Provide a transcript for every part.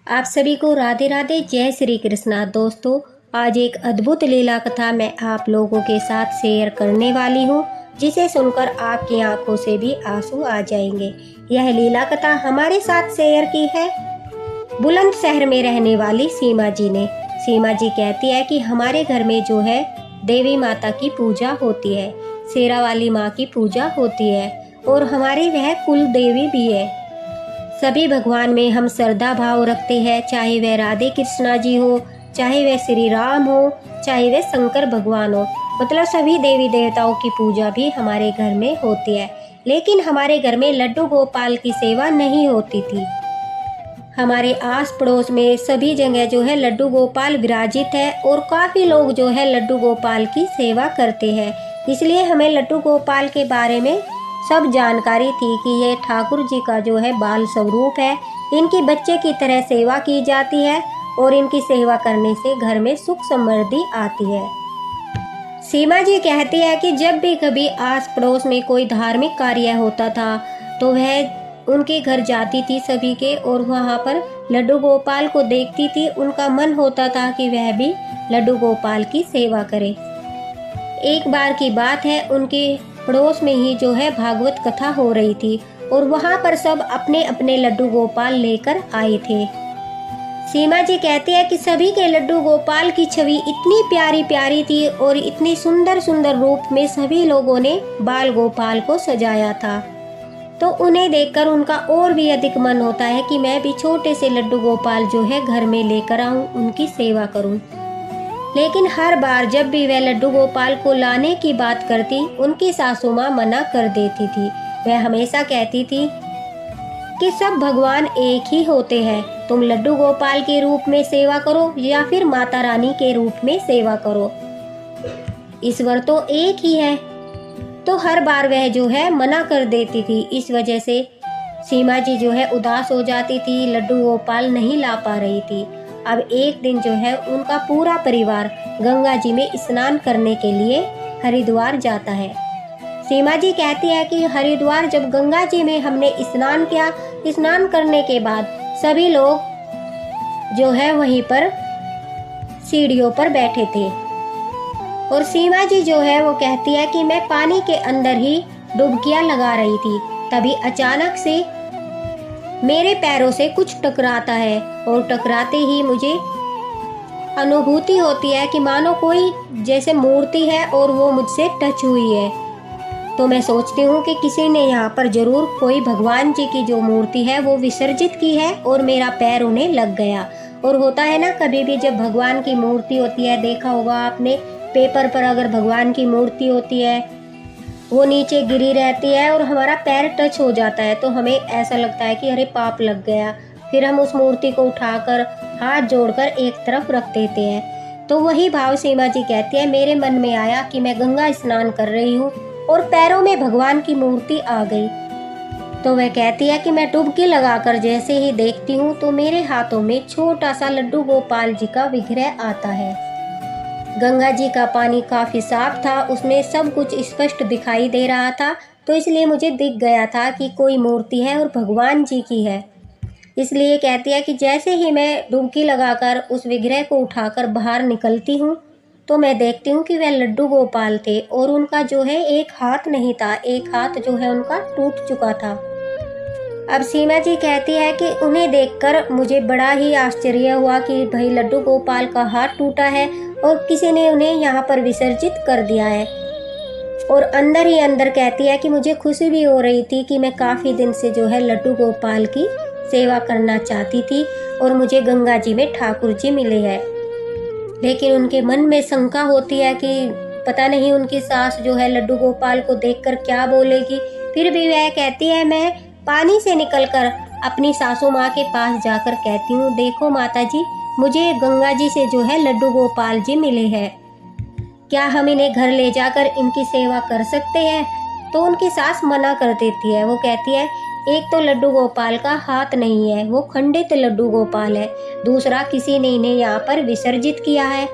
आप सभी को राधे राधे, जय श्री कृष्णा। दोस्तों, आज एक अद्भुत लीला कथा मैं आप लोगों के साथ शेयर करने वाली हूँ, जिसे सुनकर आपकी आंखों से भी आंसू आ जाएंगे। यह लीला कथा हमारे साथ शेयर की है बुलंदशहर में रहने वाली सीमा जी ने। सीमा जी कहती है कि हमारे घर में जो है देवी माता की पूजा होती है, शेरा वाली माँ की पूजा होती है और हमारी वह कुल देवी भी है। सभी भगवान में हम श्रद्धा भाव रखते हैं, चाहे वह राधे कृष्णा जी हो, चाहे वह श्री राम हो, चाहे वह शंकर भगवान हो। मतलब सभी देवी देवताओं की पूजा भी हमारे घर में होती है। लेकिन हमारे घर में लड्डू गोपाल की सेवा नहीं होती थी। हमारे आस पड़ोस में सभी जगह जो है लड्डू गोपाल विराजित है और काफ़ी लोग जो है लड्डू गोपाल की सेवा करते हैं। इसलिए हमें लड्डू गोपाल के बारे में सब जानकारी थी कि ये ठाकुर जी का जो है बाल स्वरूप है। इनकी बच्चे की तरह सेवा की जाती है और इनकी सेवा करने से घर में सुख समृद्धि आती है। सीमा जी कहती है कि जब भी कभी आस पड़ोस में कोई धार्मिक कार्य होता था तो वह उनके घर जाती थी सभी के, और वहाँ पर लड्डू गोपाल को देखती थी। उनका मन होता था कि वह भी लड्डू गोपाल की सेवा करे। एक बार की बात है, उनके पड़ोस में ही जो है भागवत कथा हो रही थी और वहाँ पर सब अपने अपने लड्डू गोपाल लेकर आए थे। सीमा जी कहती है कि सभी के लड्डू गोपाल की छवि इतनी प्यारी प्यारी थी और इतनी सुंदर सुंदर रूप में सभी लोगों ने बाल गोपाल को सजाया था। तो उन्हें देखकर उनका और भी अधिक मन होता है कि मैं भी छोटे से लड्डू गोपाल जो है घर में लेकर आऊं, उनकी सेवा करूं। लेकिन हर बार जब भी वह लड्डू गोपाल को लाने की बात करती, उनकी सासू माँ मना कर देती थी। वह हमेशा कहती थी कि सब भगवान एक ही होते हैं, तुम लड्डू गोपाल के रूप में सेवा करो या फिर माता रानी के रूप में सेवा करो, ईश्वर तो एक ही है। तो हर बार वह जो है मना कर देती थी। इस वजह से सीमा जी जो है उदास हो जाती थी, लड्डू गोपाल नहीं ला पा रही थी। अब एक दिन जो है उनका पूरा परिवार गंगा जी में स्नान करने के लिए हरिद्वार जाता है। सीमा जी कहती है कि हरिद्वार जब गंगा जी में हमने स्नान किया, स्नान करने के बाद सभी लोग जो है वहीं पर सीढ़ियों पर बैठे थे और सीमा जी जो है वो कहती है कि मैं पानी के अंदर ही डुबकियां लगा रही थी। तभी अचानक से मेरे पैरों से कुछ टकराता है और टकराते ही मुझे अनुभूति होती है कि मानो कोई जैसे मूर्ति है और वो मुझसे टच हुई है। तो मैं सोचती हूँ कि किसी ने यहाँ पर जरूर कोई भगवान जी की जो मूर्ति है वो विसर्जित की है और मेरा पैर उन्हें लग गया। और होता है ना, कभी भी जब भगवान की मूर्ति होती है, देखा होगा आपने, पेपर पर अगर भगवान की मूर्ति होती है वो नीचे गिरी रहती है और हमारा पैर टच हो जाता है तो हमें ऐसा लगता है कि अरे पाप लग गया। फिर हम उस मूर्ति को उठाकर हाथ जोड़कर एक तरफ रख देते हैं। तो वही भाव सीमा जी कहती है मेरे मन में आया कि मैं गंगा स्नान कर रही हूँ और पैरों में भगवान की मूर्ति आ गई। तो वह कहती है कि मैं डुबकी लगाकर जैसे ही देखती हूँ तो मेरे हाथों में छोटा सा लड्डू गोपाल जी का विग्रह आता है। गंगा जी का पानी काफ़ी साफ था, उसमें सब कुछ स्पष्ट दिखाई दे रहा था, तो इसलिए मुझे दिख गया था कि कोई मूर्ति है और भगवान जी की है। इसलिए कहती है कि जैसे ही मैं डुबकी लगाकर उस विग्रह को उठाकर बाहर निकलती हूँ तो मैं देखती हूँ कि वह लड्डू गोपाल थे और उनका जो है एक हाथ नहीं था, एक हाथ जो है उनका टूट चुका था। अब सीमा जी कहती है कि उन्हें देखकर मुझे बड़ा ही आश्चर्य हुआ कि भाई लड्डू गोपाल का हाथ टूटा है और किसी ने उन्हें यहाँ पर विसर्जित कर दिया है। और अंदर ही अंदर कहती है कि मुझे खुशी भी हो रही थी कि मैं काफ़ी दिन से जो है लड्डू गोपाल की सेवा करना चाहती थी और मुझे गंगा जी में ठाकुर जी मिले हैं। लेकिन उनके मन में शंका होती है कि पता नहीं उनकी सास जो है लड्डू गोपाल को देखकर क्या बोलेगी। फिर भी वह कहती है, मैं पानी से निकलकर अपनी सासू माँ के पास जाकर कहती हूँ, देखो माता जी, मुझे गंगा जी से जो है लड्डू गोपाल जी मिले हैं, क्या हम इन्हें घर ले जाकर इनकी सेवा कर सकते हैं? तो उनकी सास मना कर देती है। वो कहती है एक तो लड्डू गोपाल का हाथ नहीं है, वो खंडित लड्डू गोपाल है, दूसरा किसी ने इन्हें यहाँ पर विसर्जित किया है।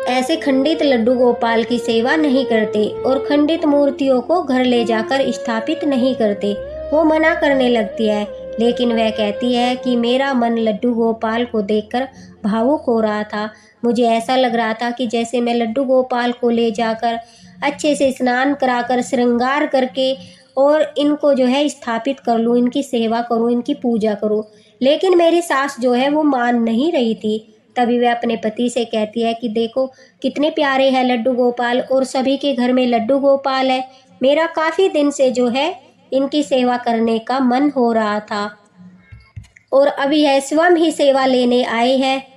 ऐसे खंडित लड्डू गोपाल की सेवा नहीं करते और खंडित मूर्तियों को घर ले जाकर स्थापित नहीं करते। वो मना करने लगती है। लेकिन वह कहती है कि मेरा मन लड्डू गोपाल को देखकर भावुक हो रहा था। मुझे ऐसा लग रहा था कि जैसे मैं लड्डू गोपाल को ले जाकर अच्छे से स्नान कराकर श्रृंगार करके और इनको जो है स्थापित कर लूँ, इनकी सेवा करूँ, इनकी पूजा करूँ। लेकिन मेरी सास जो है वो मान नहीं रही थी। तभी वह अपने पति से कहती है कि देखो कितने प्यारे हैं लड्डू गोपाल, और सभी के घर में लड्डू गोपाल है। मेरा काफ़ी दिन से जो है इनकी सेवा करने का मन हो रहा था, और अभी यह स्वयं ही सेवा लेने आए हैं।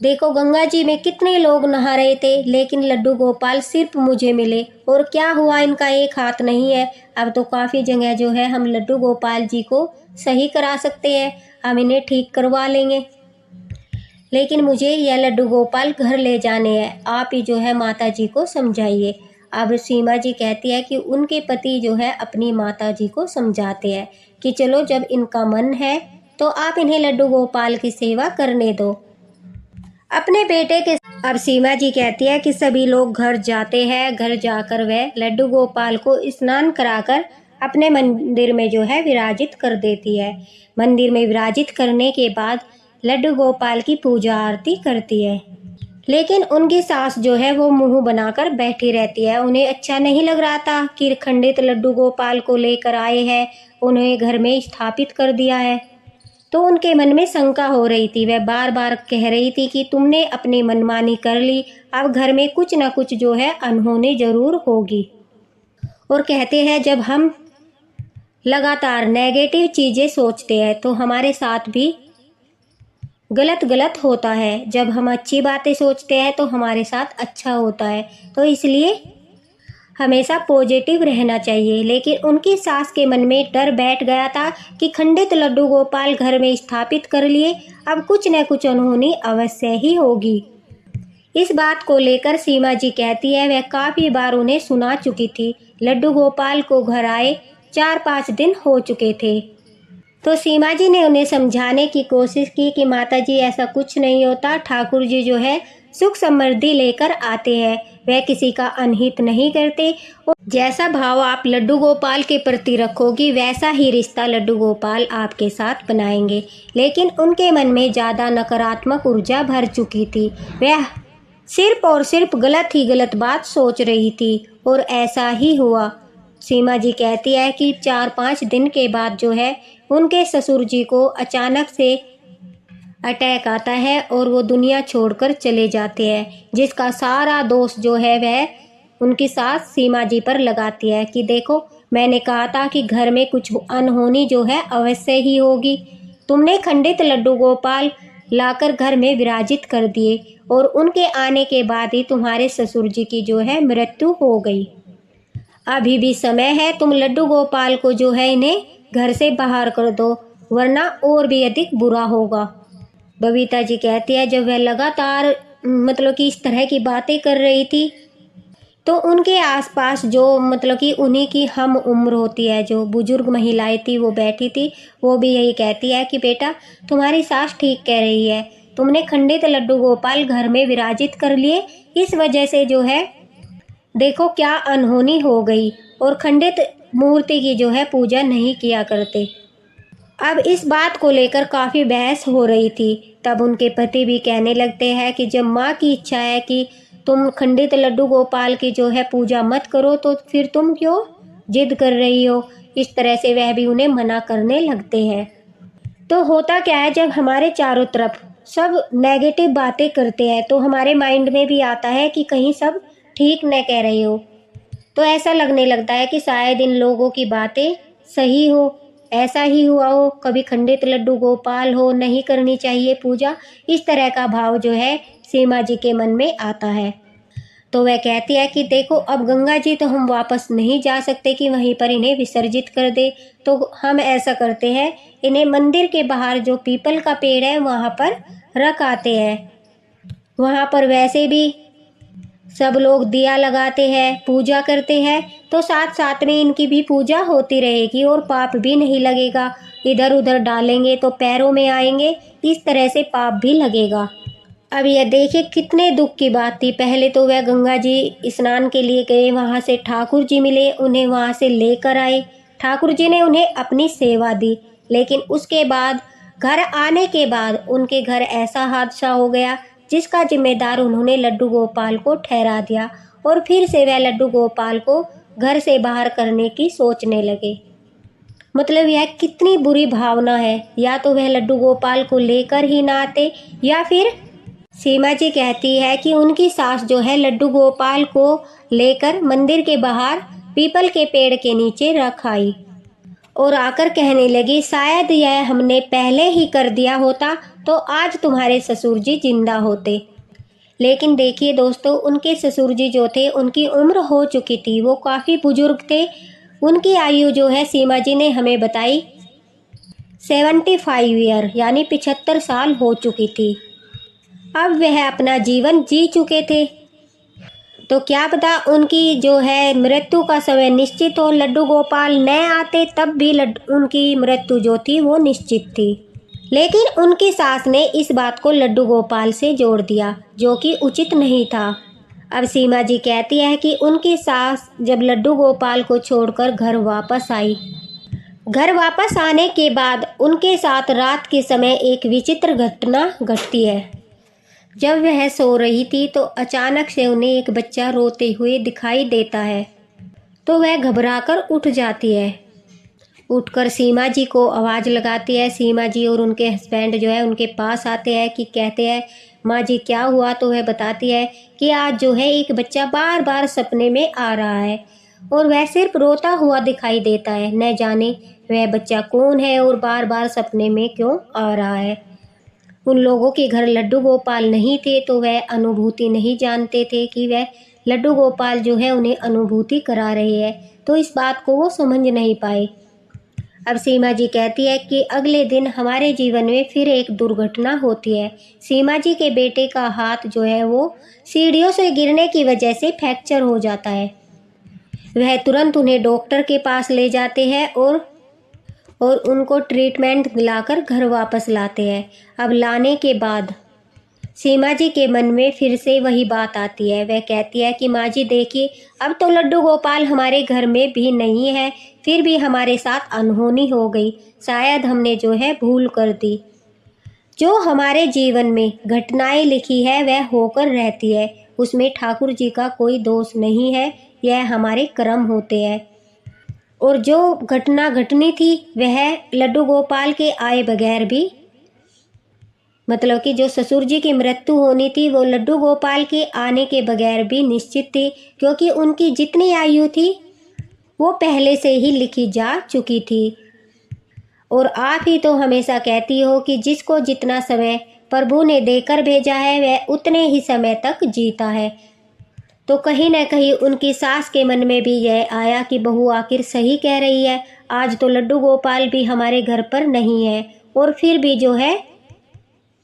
देखो गंगा जी में कितने लोग नहा रहे थे, लेकिन लड्डू गोपाल सिर्फ मुझे मिले। और क्या हुआ, इनका एक हाथ नहीं है। अब तो काफ़ी जगह जो है हम लड्डू गोपाल जी को सही करा सकते हैं, हम इन्हें ठीक करवा लेंगे। लेकिन मुझे यह लड्डू गोपाल घर ले जाने हैं, आप ही जो है माता जी को समझाइए। अब सीमा जी कहती है कि उनके पति जो है अपनी माता जी को समझाते हैं कि चलो जब इनका मन है तो आप इन्हें लड्डू गोपाल की सेवा करने दो अपने बेटे के। अब सीमा जी कहती है कि सभी लोग घर जाते हैं। घर जाकर वह लड्डू गोपाल को स्नान कराकर अपने मंदिर में जो है विराजित कर देती है। मंदिर में विराजित करने के बाद लड्डू गोपाल की पूजा आरती करती है। लेकिन उनकी सास जो है वो मुंह बनाकर बैठी रहती है। उन्हें अच्छा नहीं लग रहा था कि खंडित लड्डू गोपाल को लेकर आए हैं, उन्हें घर में स्थापित कर दिया है। तो उनके मन में शंका हो रही थी। वह बार बार कह रही थी कि तुमने अपनी मनमानी कर ली, अब घर में कुछ ना कुछ जो है अनहोनी जरूर होगी। और कहते हैं जब हम लगातार नेगेटिव चीज़ें सोचते हैं तो हमारे साथ भी गलत होता है। जब हम अच्छी बातें सोचते हैं तो हमारे साथ अच्छा होता है। तो इसलिए हमेशा पॉजिटिव रहना चाहिए। लेकिन उनकी सास के मन में डर बैठ गया था कि खंडित लड्डू गोपाल घर में स्थापित कर लिए, अब कुछ न कुछ अनहोनी अवश्य ही होगी। इस बात को लेकर सीमा जी कहती है वह काफ़ी बार उन्हें सुना चुकी थी। लड्डू गोपाल को घर आए 4-5 दिन हो चुके थे। तो सीमा जी ने उन्हें समझाने की कोशिश की कि माता जी ऐसा कुछ नहीं होता, ठाकुर जी जो है सुख समृद्धि लेकर आते हैं, वह किसी का अनहित नहीं करते। और जैसा भाव आप लड्डू गोपाल के प्रति रखोगी वैसा ही रिश्ता लड्डू गोपाल आपके साथ बनाएंगे। लेकिन उनके मन में ज़्यादा नकारात्मक ऊर्जा भर चुकी थी। वह सिर्फ और सिर्फ गलत ही गलत बात सोच रही थी, और ऐसा ही हुआ। सीमा जी कहती है कि 4-5 दिन के बाद जो है उनके ससुर जी को अचानक से अटैक आता है और वो दुनिया छोड़कर चले जाते हैं, जिसका सारा दोष जो है वह उनकी सास सीमा जी पर लगाती है कि देखो मैंने कहा था कि घर में कुछ अनहोनी जो है अवश्य ही होगी। तुमने खंडित लड्डू गोपाल लाकर घर में विराजित कर दिए, और उनके आने के बाद ही तुम्हारे ससुर जी की जो है मृत्यु हो गई। अभी भी समय है, तुम लड्डू गोपाल को जो है इन्हें घर से बाहर कर दो, वरना और भी अधिक बुरा होगा। बबीता जी कहती है जब वह लगातार मतलब कि इस तरह की बातें कर रही थी तो उनके आसपास जो मतलब कि उन्हीं की हम उम्र होती है जो बुजुर्ग महिलाएं थी वो बैठी थी। वो भी यही कहती है कि बेटा तुम्हारी सास ठीक कह रही है, तुमने खंडित लड्डू गोपाल घर में विराजित कर लिए, इस वजह से जो है देखो क्या अनहोनी हो गई, और खंडित मूर्ति की जो है पूजा नहीं किया करते। अब इस बात को लेकर काफ़ी बहस हो रही थी। तब उनके पति भी कहने लगते हैं कि जब माँ की इच्छा है कि तुम खंडित लड्डू गोपाल की जो है पूजा मत करो, तो फिर तुम क्यों जिद कर रही हो। इस तरह से वह भी उन्हें मना करने लगते हैं। तो होता क्या है, जब हमारे चारों तरफ सब नेगेटिव बातें करते हैं तो हमारे माइंड में भी आता है कि कहीं सब ठीक न कह रही हो, तो ऐसा लगने लगता है कि शायद इन लोगों की बातें सही हो, ऐसा ही हुआ हो, कभी खंडित लड्डू गोपाल हो, नहीं करनी चाहिए पूजा। इस तरह का भाव जो है सीमा जी के मन में आता है। तो वह कहती है कि देखो अब गंगा जी तो हम वापस नहीं जा सकते कि वहीं पर इन्हें विसर्जित कर दे, तो हम ऐसा करते हैं इन्हें मंदिर के बाहर जो पीपल का पेड़ है वहाँ पर रख आते हैं। वहाँ पर वैसे भी सब लोग दिया लगाते हैं, पूजा करते हैं, तो साथ साथ में इनकी भी पूजा होती रहेगी और पाप भी नहीं लगेगा। इधर उधर डालेंगे तो पैरों में आएंगे, इस तरह से पाप भी लगेगा। अब यह देखिए कितने दुख की बात थी। पहले तो वह गंगा जी स्नान के लिए गए, वहाँ से ठाकुर जी मिले, उन्हें वहाँ से लेकर आए, ठाकुर जी ने उन्हें अपनी सेवा दी। लेकिन उसके बाद घर आने के बाद उनके घर ऐसा हादसा हो गया जिसका जिम्मेदार उन्होंने लड्डू गोपाल को ठहरा दिया और फिर से वह लड्डू गोपाल को घर से बाहर करने की सोचने लगे। मतलब यह कितनी बुरी भावना है, या तो वह लड्डू गोपाल को लेकर ही ना आते, या फिर सीमा जी कहती है कि उनकी सास जो है लड्डू गोपाल को लेकर मंदिर के बाहर पीपल के पेड़ के नीचे रख आई और आकर कहने लगी, शायद यह हमने पहले ही कर दिया होता तो आज तुम्हारे ससुर जी जिंदा होते। लेकिन देखिए दोस्तों, उनके ससुर जी जो थे उनकी उम्र हो चुकी थी, वो काफ़ी बुजुर्ग थे। उनकी आयु जो है सीमा जी ने हमें बताई 75 ईयर यानी 75 साल हो चुकी थी। अब वह अपना जीवन जी चुके थे, तो क्या पता उनकी जो है मृत्यु का समय निश्चित हो, लड्डू गोपाल न आते तब भी उनकी मृत्यु जो थी वो निश्चित थी। लेकिन उनकी सास ने इस बात को लड्डू गोपाल से जोड़ दिया, जो कि उचित नहीं था। अब सीमा जी कहती है कि उनकी सास जब लड्डू गोपाल को छोड़कर घर वापस आई, घर वापस आने के बाद उनके साथ रात के समय एक विचित्र घटना घटती है। जब वह सो रही थी तो अचानक से उन्हें एक बच्चा रोते हुए दिखाई देता है, तो वह घबराकर उठ जाती है। उठकर सीमा जी को आवाज़ लगाती है। सीमा जी और उनके हस्बैंड जो है उनके पास आते हैं कि कहते हैं, माँ जी क्या हुआ? तो वह बताती है कि आज जो है एक बच्चा बार बार सपने में आ रहा है और वह सिर्फ रोता हुआ दिखाई देता है। न जाने वह बच्चा कौन है और बार बार सपने में क्यों आ रहा है। उन लोगों के घर लड्डू गोपाल नहीं थे, तो वह अनुभूति नहीं जानते थे कि वह लड्डू गोपाल जो है उन्हें अनुभूति करा रहे हैं, तो इस बात को वो समझ नहीं पाए। अब सीमा जी कहती है कि अगले दिन हमारे जीवन में फिर एक दुर्घटना होती है। सीमा जी के बेटे का हाथ जो है वो सीढ़ियों से गिरने की वजह से फ्रैक्चर हो जाता है। वह तुरंत उन्हें डॉक्टर के पास ले जाते हैं और उनको ट्रीटमेंट दिलाकर घर वापस लाते हैं। अब लाने के बाद सीमा जी के मन में फिर से वही बात आती है। वह कहती है कि माँ जी देखिए, अब तो लड्डू गोपाल हमारे घर में भी नहीं है, फिर भी हमारे साथ अनहोनी हो गई। शायद हमने जो है भूल कर दी। जो हमारे जीवन में घटनाएं लिखी है वह होकर रहती है, उसमें ठाकुर जी का कोई दोष नहीं है, यह हमारे कर्म होते हैं। और जो घटना घटनी थी वह लड्डू गोपाल के आए बगैर भी, मतलब कि जो ससुर जी की मृत्यु होनी थी वो लड्डू गोपाल के आने के बगैर भी निश्चित थी, क्योंकि उनकी जितनी आयु थी वो पहले से ही लिखी जा चुकी थी। और आप ही तो हमेशा कहती हो कि जिसको जितना समय प्रभु ने देकर भेजा है वह उतने ही समय तक जीता है। तो कहीं न कहीं उनकी सास के मन में भी यह आया कि बहू आखिर सही कह रही है, आज तो लड्डू गोपाल भी हमारे घर पर नहीं है और फिर भी जो है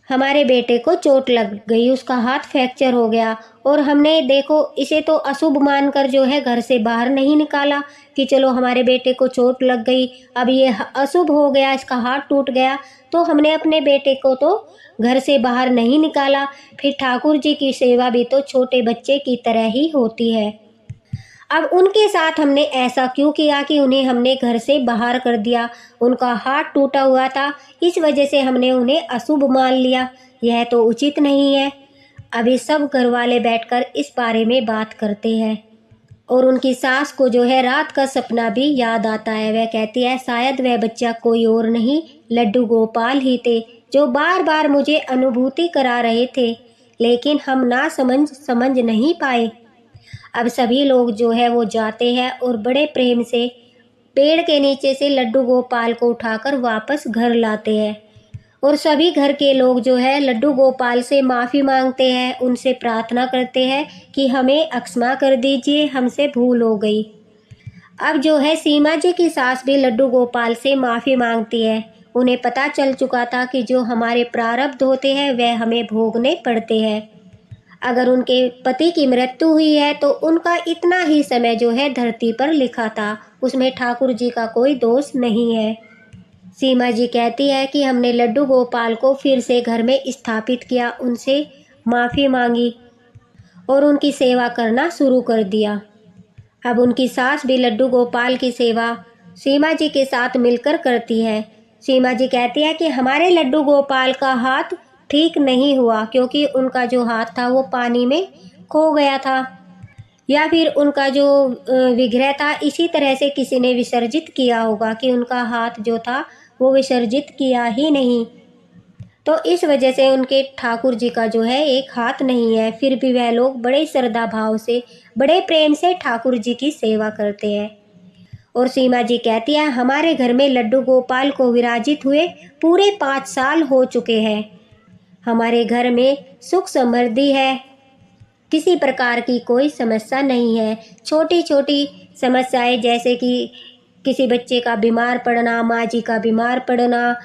हमारे बेटे को चोट लग गई, उसका हाथ फ्रैक्चर हो गया और हमने देखो इसे तो अशुभ मानकर जो है घर से बाहर नहीं निकाला कि चलो हमारे बेटे को चोट लग गई, अब ये अशुभ हो गया, इसका हाथ टूट गया, तो हमने अपने बेटे को तो घर से बाहर नहीं निकाला। फिर ठाकुर जी की सेवा भी तो छोटे बच्चे की तरह ही होती है। अब उनके साथ हमने ऐसा क्यों किया कि उन्हें हमने घर से बाहर कर दिया? उनका हाथ टूटा हुआ था, इस वजह से हमने उन्हें अशुभ मान लिया, यह तो उचित नहीं है। अभी सब घर वाले बैठकर इस बारे में बात करते हैं और उनकी सास को जो है रात का सपना भी याद आता है। वह कहती है शायद वह बच्चा कोई और नहीं लड्डू गोपाल ही थे, जो बार बार मुझे अनुभूति करा रहे थे, लेकिन हम ना समझ नहीं पाए। अब सभी लोग जो है वो जाते हैं और बड़े प्रेम से पेड़ के नीचे से लड्डू गोपाल को उठाकर वापस घर लाते हैं और सभी घर के लोग जो है लड्डू गोपाल से माफ़ी मांगते हैं, उनसे प्रार्थना करते हैं कि हमें क्षमा कर दीजिए, हमसे भूल हो गई। अब जो है सीमा जी की सास भी लड्डू गोपाल से माफ़ी मांगती है। उन्हें पता चल चुका था कि जो हमारे प्रारब्ध होते हैं वह हमें भोगने पड़ते हैं। अगर उनके पति की मृत्यु हुई है तो उनका इतना ही समय जो है धरती पर लिखा था, उसमें ठाकुर जी का कोई दोष नहीं है। सीमा जी कहती है कि हमने लड्डू गोपाल को फिर से घर में स्थापित किया, उनसे माफ़ी मांगी और उनकी सेवा करना शुरू कर दिया। अब उनकी सास भी लड्डू गोपाल की सेवा सीमा जी के साथ मिलकर करती है। सीमा जी कहती है कि हमारे लड्डू गोपाल का हाथ ठीक नहीं हुआ, क्योंकि उनका जो हाथ था वो पानी में खो गया था, या फिर उनका जो विग्रह था इसी तरह से किसी ने विसर्जित किया होगा कि उनका हाथ जो था वो विसर्जित किया ही नहीं। तो इस वजह से उनके ठाकुर जी का जो है एक हाथ नहीं है। फिर भी वह लोग बड़े श्रद्धा भाव से, बड़े प्रेम से ठाकुर जी की सेवा करते हैं। और सीमा जी कहती है हमारे घर में लड्डू गोपाल को विराजित हुए पूरे 5 साल हो चुके हैं। हमारे घर में सुख समृद्धि है, किसी प्रकार की कोई समस्या नहीं है। छोटी छोटी समस्याएं जैसे कि किसी बच्चे का बीमार पड़ना, माँ जी का बीमार पड़ना,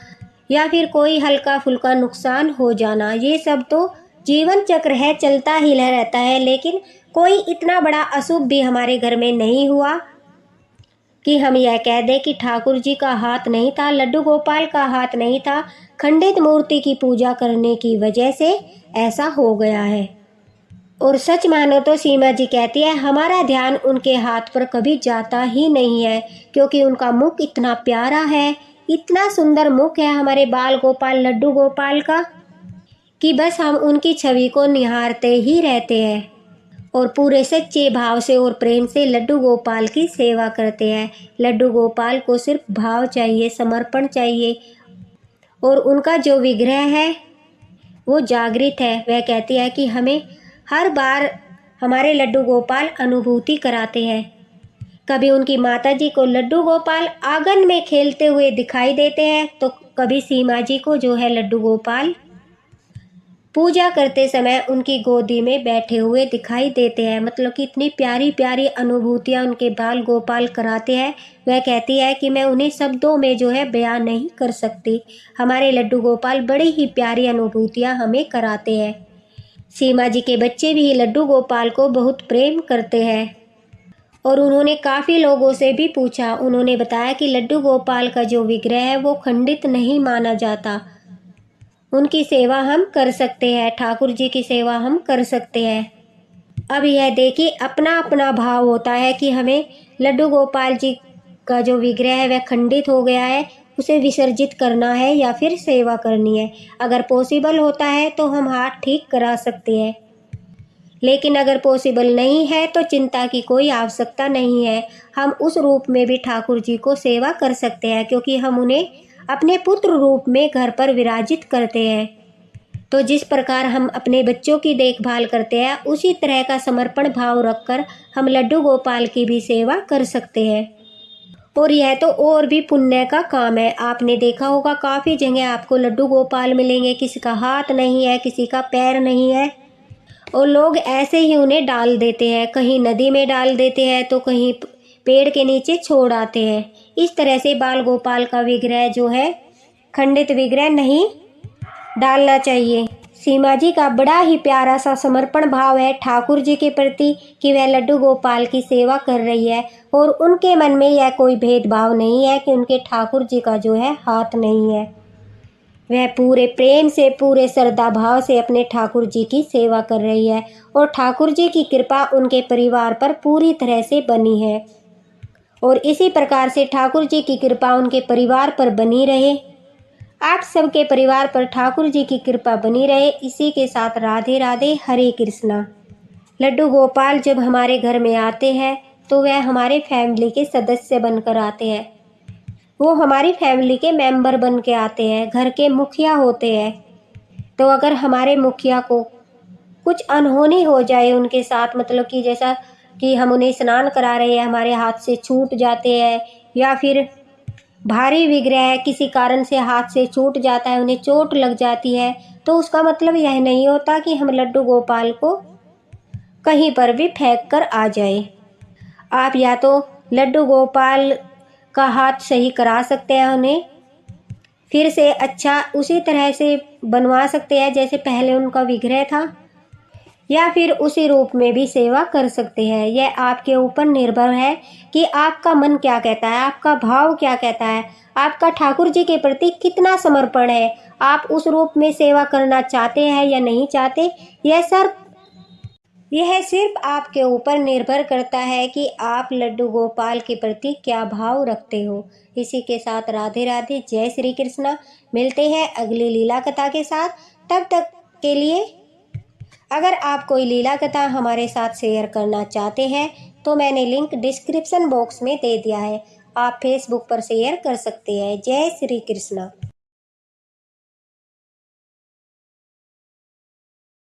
या फिर कोई हल्का फुल्का नुकसान हो जाना, ये सब तो जीवन चक्र है, चलता ही रहता है। लेकिन कोई इतना बड़ा अशुभ भी हमारे घर में नहीं हुआ कि हम यह कह दें कि ठाकुर जी का हाथ नहीं था, लड्डू गोपाल का हाथ नहीं था। खंडित मूर्ति की पूजा करने की वजह से ऐसा हो गया है। और सच मानो तो सीमा जी कहती है हमारा ध्यान उनके हाथ पर कभी जाता ही नहीं है, क्योंकि उनका मुख इतना प्यारा है, इतना सुंदर मुख है हमारे बाल गोपाल लड्डू गोपाल का, कि बस हम उनकी छवि को निहारते ही रहते हैं और पूरे सच्चे भाव से और प्रेम से लड्डू गोपाल की सेवा करते हैं। लड्डू गोपाल को सिर्फ भाव चाहिए, समर्पण चाहिए। और उनका जो विग्रह है वो जागृत है। वह कहती है कि हमें हर बार हमारे लड्डू गोपाल अनुभूति कराते हैं। कभी उनकी माताजी को लड्डू गोपाल आंगन में खेलते हुए दिखाई देते हैं, तो कभी सीमा जी को जो है लड्डू गोपाल पूजा करते समय उनकी गोदी में बैठे हुए दिखाई देते हैं। मतलब कि इतनी प्यारी प्यारी अनुभूतियाँ उनके बाल गोपाल कराते हैं। वह कहती है कि मैं उन्हें शब्दों में जो है बयान नहीं कर सकती। हमारे लड्डू गोपाल बड़ी ही प्यारी अनुभूतियाँ हमें कराते हैं। सीमा जी के बच्चे भी लड्डू गोपाल को बहुत प्रेम करते हैं और उन्होंने काफ़ी लोगों से भी पूछा। उन्होंने बताया कि लड्डू गोपाल का जो विग्रह है वो खंडित नहीं माना जाता, उनकी सेवा हम कर सकते हैं, ठाकुर जी की सेवा हम कर सकते हैं। अब यह देखिए अपना अपना भाव होता है कि हमें लड्डू गोपाल जी का जो विग्रह है वह खंडित हो गया है, उसे विसर्जित करना है या फिर सेवा करनी है। अगर पॉसिबल होता है तो हम हाथ ठीक करा सकते हैं, लेकिन अगर पॉसिबल नहीं है तो चिंता की कोई आवश्यकता नहीं है। हम उस रूप में भी ठाकुर जी को सेवा कर सकते हैं, क्योंकि हम उन्हें अपने पुत्र रूप में घर पर विराजित करते हैं। तो जिस प्रकार हम अपने बच्चों की देखभाल करते हैं, उसी तरह का समर्पण भाव रखकर हम लड्डू गोपाल की भी सेवा कर सकते हैं। और यह तो और भी पुण्य का काम है। आपने देखा होगा काफ़ी जगह आपको लड्डू गोपाल मिलेंगे, किसी का हाथ नहीं है, किसी का पैर नहीं है, और लोग ऐसे ही उन्हें डाल देते हैं। कहीं नदी में डाल देते हैं तो कहीं पेड़ के नीचे छोड़ आते हैं। इस तरह से बाल गोपाल का विग्रह जो है खंडित विग्रह नहीं डालना चाहिए। सीमा जी का बड़ा ही प्यारा सा समर्पण भाव है ठाकुर जी के प्रति कि वह लड्डू गोपाल की सेवा कर रही है, और उनके मन में यह कोई भेदभाव नहीं है कि उनके ठाकुर जी का जो है हाथ नहीं है। वह पूरे प्रेम से, पूरे श्रद्धा भाव से अपने ठाकुर जी की सेवा कर रही है, और ठाकुर जी की कृपा उनके परिवार पर पूरी तरह से बनी है। और इसी प्रकार से ठाकुर जी की कृपा उनके परिवार पर बनी रहे। आप सबके परिवार पर ठाकुर जी की कृपा बनी रहे। इसी के साथ राधे राधे, हरे कृष्णा। लड्डू गोपाल जब हमारे घर में आते हैं तो वह हमारे फैमिली के सदस्य बनकर आते हैं, वो हमारी फैमिली के मेंबर बन के आते हैं, घर के मुखिया होते हैं। तो अगर हमारे मुखिया को कुछ अनहोनी हो जाए उनके साथ, मतलब कि जैसा कि हम उन्हें स्नान करा रहे हैं, हमारे हाथ से छूट जाते हैं, या फिर भारी विग्रह किसी कारण से हाथ से छूट जाता है, उन्हें चोट लग जाती है, तो उसका मतलब यह नहीं होता कि हम लड्डू गोपाल को कहीं पर भी फेंक कर आ जाए। आप या तो लड्डू गोपाल का हाथ सही करा सकते हैं, उन्हें फिर से अच्छा उसी तरह से बनवा सकते हैं जैसे पहले उनका विग्रह था, या फिर उसी रूप में भी सेवा कर सकते हैं। यह आपके ऊपर निर्भर है कि आपका मन क्या कहता है, आपका भाव क्या कहता है, आपका ठाकुर जी के प्रति कितना समर्पण है, आप उस रूप में सेवा करना चाहते हैं या नहीं चाहते। यह सिर्फ आपके ऊपर निर्भर करता है कि आप लड्डू गोपाल के प्रति क्या भाव रखते हो। इसी के साथ राधे राधे, जय श्री कृष्णा। मिलते हैं अगली लीला कथा के साथ। तब तक के लिए अगर आप कोई लीला कथा हमारे साथ शेयर करना चाहते हैं तो मैंने लिंक डिस्क्रिप्शन बॉक्स में दे दिया है, आप फेसबुक पर शेयर कर सकते हैं। जय श्री कृष्णा।